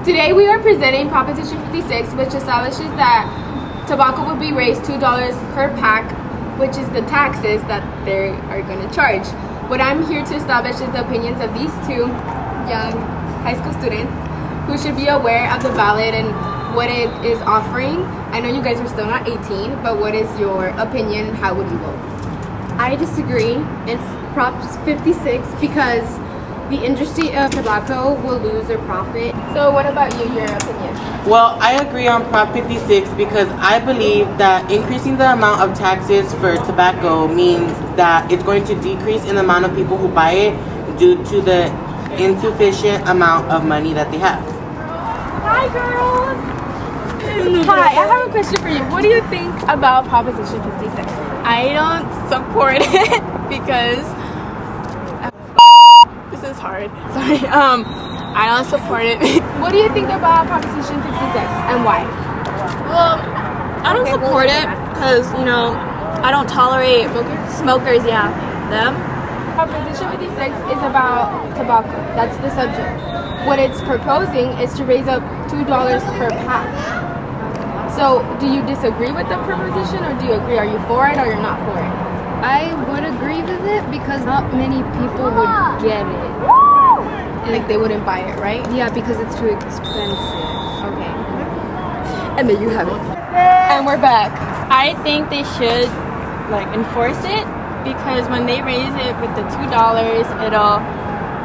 Today we are presenting Proposition 56, which establishes that tobacco will be raised $2 per pack, which is the taxes that they are going to charge. What I'm here to establish is the opinions of these two young high school students who should be aware of the ballot and what it is offering. I know you guys are still not 18, but what is your opinion? How would you vote? I disagree. It's Prop 56 because the industry of tobacco will lose their profit. So what about you, your opinion? Well, I agree on Prop 56 because I believe that increasing the amount of taxes for tobacco means that it's going to decrease in the amount of people who buy it due to the insufficient amount of money that they have. Hi, girls. Hi, I have a question for you. What do you think about Proposition 56? I don't support it because this is hard. Sorry. I don't support it. What do you think about Proposition 56 and why? Well, I don't support it because, I don't tolerate smokers. Yeah, them. Proposition 56 is about tobacco. That's the subject. What it's proposing is to raise up $2 per pack. So, do you disagree with the proposition, or do you agree? Are you for it, or you're not for it? I would agree with it because not many people would get it. Like they wouldn't buy it, right? Yeah, because it's too expensive. Okay. And then you have it. And we're back. I think they should enforce it because when they raise it with the $2, it'll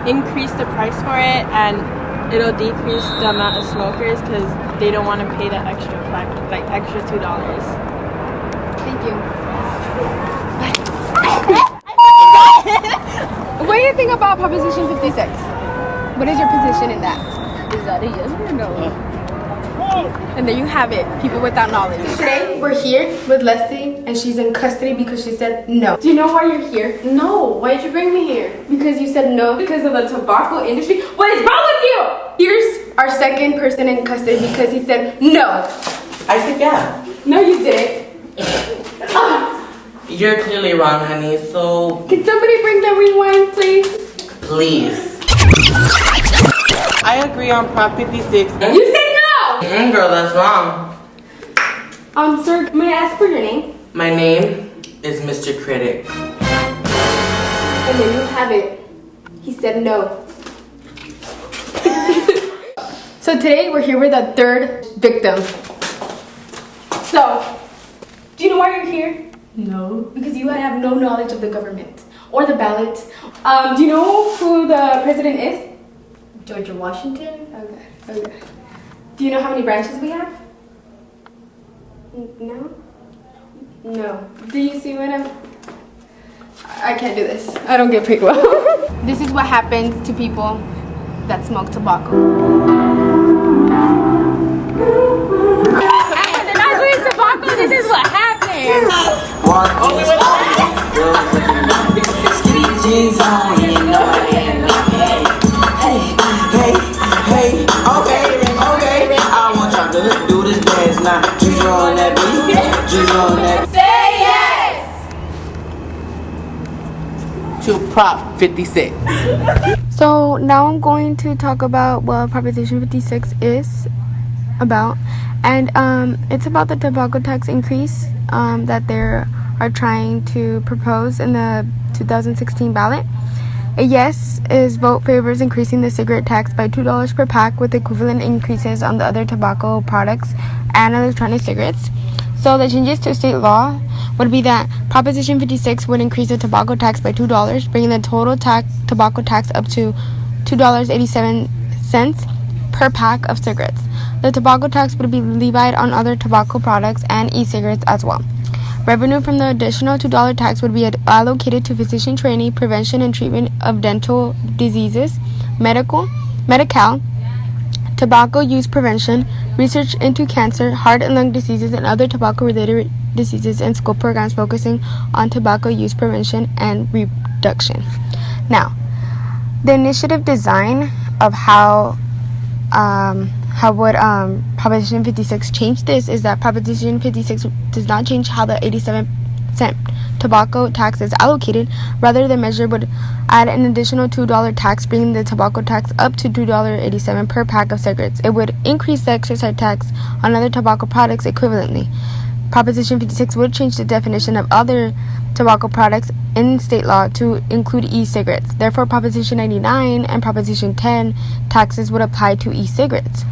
increase the price for it and it'll decrease the amount of smokers because they don't want to pay that extra $2. Thank you. What do you think about Proposition 56? What is your position in that? Is that a yes or a no? And there you have it, people without knowledge. Today, we're here with Leslie, and she's in custody because she said no. Do you know why you're here? No. Why did you bring me here? Because you said no because of the tobacco industry. What is wrong with you? Here's our second person in custody because he said no. I said yeah. No, you didn't. You're clearly wrong, honey, so Can somebody bring the rewind, please? please. I agree on Prop 56. You said no! Girl, that's wrong. Sir, may I ask for your name? My name is Mr. Critic. And then you have it. He said no. So today we're here with a third victim. So, do you know why you're here? No. Because you have no knowledge of the government or the ballot. Do you know who the president is? George Washington? Okay. Do you know how many branches we have? No? No. Do you see what I can't do this. I don't get paid well. This is what happens to people that smoke tobacco. And when they're not doing tobacco, this is what happens. Jeans on, you know I am. Hey, okay. I want y'all to do this dance now. Just on that beat, just on that. Say yes! To Prop 56. So now I'm going to talk about what Proposition 56 is about. And it's about the tobacco tax increase that they are trying to propose in the 2016 ballot. A yes is vote favors increasing the cigarette tax by $2 per pack with equivalent increases on the other tobacco products and electronic cigarettes. So the changes to state law would be that Proposition 56 would increase the tobacco tax by $2, bringing the total tobacco tax up to $2.87 per pack of cigarettes. The tobacco tax would be levied on other tobacco products and e-cigarettes as well. Revenue from the additional $2 tax would be allocated to physician training, prevention and treatment of dental diseases, medical, tobacco use prevention, research into cancer, heart and lung diseases, and other tobacco-related diseases, and school programs focusing on tobacco use prevention and reduction. Now, the initiative design of how would Proposition 56 change this is that Proposition 56 does not change how the 87 cent tobacco tax is allocated. Rather, the measure would add an additional $2 tax, bringing the tobacco tax up to $2.87 per pack of cigarettes. It would increase the excise tax on other tobacco products equivalently. Proposition 56 would change the definition of other tobacco products in state law to include e-cigarettes. Therefore, Proposition 99 and Proposition 10 taxes would apply to e-cigarettes.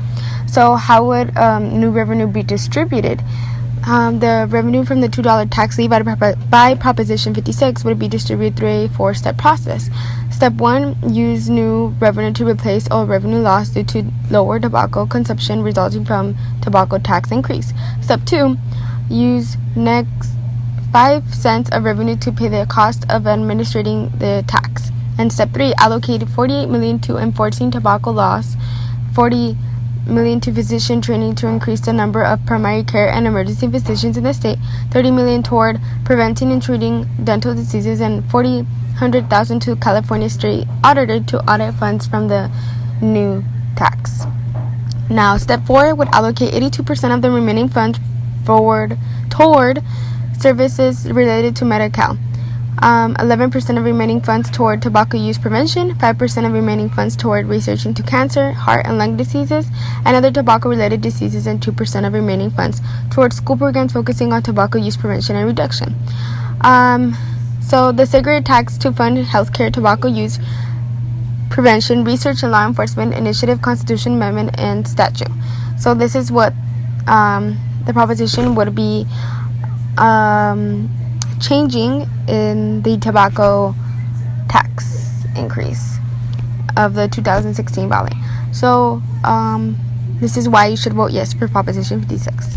So how would new revenue be distributed? The revenue from the $2 tax levied by Proposition 56 would be distributed through a 4-step process. Step 1, use new revenue to replace old revenue lost due to lower tobacco consumption resulting from tobacco tax increase. Step 2, use next 5 cents of revenue to pay the cost of administering the tax. And step 3, allocate $48 million to enforcing tobacco laws, $40 million to physician training to increase the number of primary care and emergency physicians in the state, $30 million toward preventing and treating dental diseases, and $100,000 to California State Auditor to audit funds from the new tax. Now, step 4 would allocate 82% of the remaining funds toward services related to Medi-Cal. 11% of remaining funds toward tobacco use prevention, 5% of remaining funds toward research into cancer, heart and lung diseases, and other tobacco-related diseases, and 2% of remaining funds toward school programs focusing on tobacco use prevention and reduction. So the cigarette tax to fund healthcare, tobacco use prevention, research, and law enforcement initiative, Constitution Amendment, and statute. So this is what the proposition would be changing in the tobacco tax increase of the 2016 ballot. So this is why you should vote yes for Proposition 56.